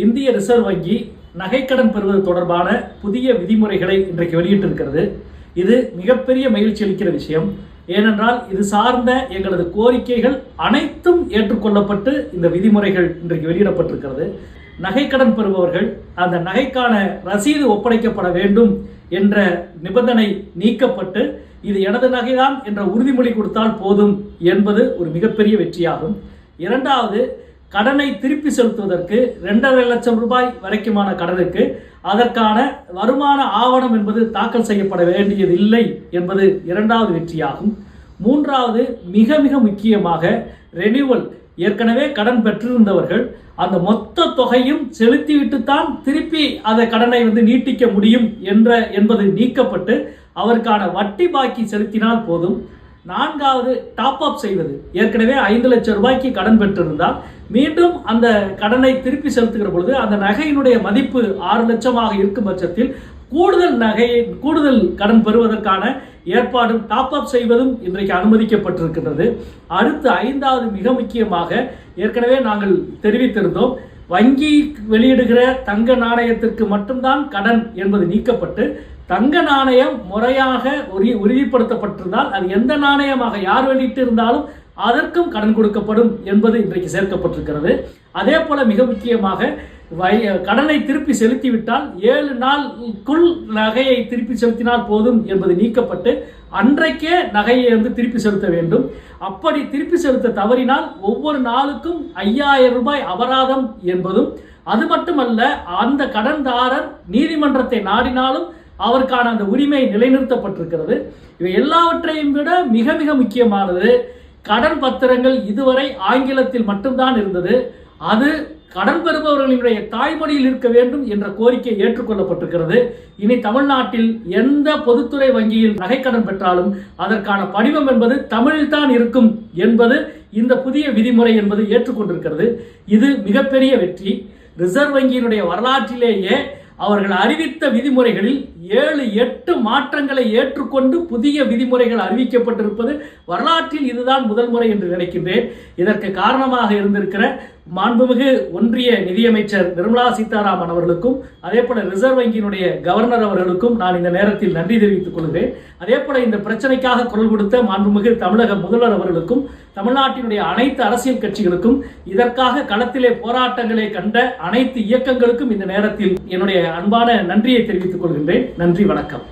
இந்திய ரிசர்வ் வங்கி நகைக்கடன் பெறுவது தொடர்பான புதிய விதிமுறைகளை இன்றைக்கு வெளியிட்டிருக்கிறது. இது மிகப்பெரிய மகிழ்ச்சி அளிக்கிற விஷயம். ஏனென்றால் இது சார்ந்த எங்களது கோரிக்கைகள் அனைத்தும் ஏற்றுக்கொள்ளப்பட்டு இந்த விதிமுறைகள் இன்றைக்கு வெளியிடப்பட்டிருக்கிறது. நகைக்கடன் பெறுபவர்கள் அந்த நகைக்கான ரசீது ஒப்படைக்கப்பட வேண்டும் என்ற நிபந்தனை நீக்கப்பட்டு இது எனது நகைதான் என்ற உறுதிமொழி கொடுத்தால் போதும் என்பது ஒரு மிகப்பெரிய வெற்றியாகும். இரண்டாவது, கடனை திருப்பி செலுத்துவதற்கு 2.5 லட்சம் ரூபாய் வரைக்குமான கடனுக்கு அதற்கான வருமான ஆவணம் என்பது தாக்கல் செய்யப்பட வேண்டியதில்லை என்பது இரண்டாவது வெற்றியாகும். மூன்றாவது, மிக மிக முக்கியமாக ரெனியூவல், ஏற்கனவே கடன் பெற்றிருந்தவர்கள் அந்த மொத்த தொகையும் செலுத்திவிட்டுத்தான் திருப்பி அந்த கடனை நீட்டிக்க முடியும் என்பது நீக்கப்பட்டு அவருக்கான வட்டி பாக்கி செலுத்தினால் போதும். நான்காவது, டாப் அப் செய்வது, ஏற்கனவே 5 லட்சம் ரூபாய்க்கு கடன் பெற்றிருந்தால் மீண்டும் அந்த கடனை திருப்பி செலுத்துகிற பொழுது அந்த நகையினுடைய மதிப்பு 6 லட்சமாக இருக்கும் பட்சத்தில் கூடுதல் கடன் பெறுவதற்கான ஏற்பாடும் டாப் அப் செய்வதும் இன்றைக்கு அனுமதிக்கப்பட்டிருக்கிறது. அடுத்து ஐந்தாவது, மிக முக்கியமாக ஏற்கனவே நாங்கள் தெரிவித்திருந்தோம், வங்கி வெளியிடுகிற தங்க நாணயத்திற்கு மட்டும்தான் கடன் என்பது நீக்கப்பட்டு தங்க நாணயம் முறையாக உறுதிப்படுத்தப்பட்டிருந்தால் அது எந்த நாணயமாக யார் வெளியிட்டு இருந்தாலும் அதற்கும் கடன் கொடுக்கப்படும் என்பது இன்றைக்கு சேர்க்கப்பட்டிருக்கிறது. அதே போல மிக முக்கியமாக கடனை திருப்பி செலுத்திவிட்டால் 7 நாளுக்குள் நகையை திருப்பி செலுத்தினால் போதும் என்பது நீக்கப்பட்டு அன்றைக்கே நகையை திருப்பி செலுத்த வேண்டும். அப்படி திருப்பி செலுத்த தவறினால் ஒவ்வொரு நாளுக்கும் 5000 ரூபாய் அபராதம் என்பதும், அது மட்டுமல்ல அந்த கடன்தாரர் நீதிமன்றத்தை நாடினாலும் அவருக்கான அந்த உரிமை நிலைநிறுத்தப்பட்டிருக்கிறது. இவை எல்லாவற்றையும் விட மிக மிக முக்கியமானது, கடன் பத்திரங்கள் இதுவரை ஆங்கிலத்தில் மட்டும்தான் இருந்தது. அது கடன் பெறுபவர்களுடைய தாய்மொழியில் இருக்க வேண்டும் என்ற கோரிக்கை ஏற்றுக்கொள்ளப்பட்டிருக்கிறது. இனி தமிழ்நாட்டில் எந்த பொதுத்துறை வங்கியில் நகைக்கடன் பெற்றாலும் அதற்கான படிவம் என்பது தமிழில் தான் இருக்கும் என்பது இந்த புதிய விதிமுறை என்பது ஏற்றுக்கொண்டிருக்கிறது. இது மிகப்பெரிய வெற்றி. ரிசர்வ் வங்கியினுடைய வரலாற்றிலேயே அவர்கள் அறிவித்த விதிமுறைகளில் 7-8 மாற்றங்களை ஏற்றுக்கொண்டு புதிய விதிமுறைகள் அறிவிக்கப்பட்டிருப்பது வரலாற்றில் இதுதான் முதல் முறை என்று நினைக்கின்றேன். இதற்கு காரணமாக இருந்திருக்கிற மாண்புமிகு ஒன்றிய நிதியமைச்சர் நிர்மலா சீதாராமன் அவர்களுக்கும் அதே போல ரிசர்வ் வங்கியினுடைய கவர்னர் அவர்களுக்கும் நான் இந்த நேரத்தில் நன்றி தெரிவித்துக் கொள்கிறேன். அதே போல இந்த பிரச்சனைக்காக குரல் கொடுத்த மாண்புமிகு தமிழக முதல்வர் அவர்களுக்கும் தமிழ்நாட்டினுடைய அனைத்து அரசியல் கட்சிகளுக்கும் இதற்காக களத்திலே போராட்டங்களை கண்ட அனைத்து இயக்கங்களுக்கும் இந்த நேரத்தில் என்னுடைய அன்பான நன்றியை தெரிவித்துக் கொள்கின்றேன். நன்றி, வணக்கம்.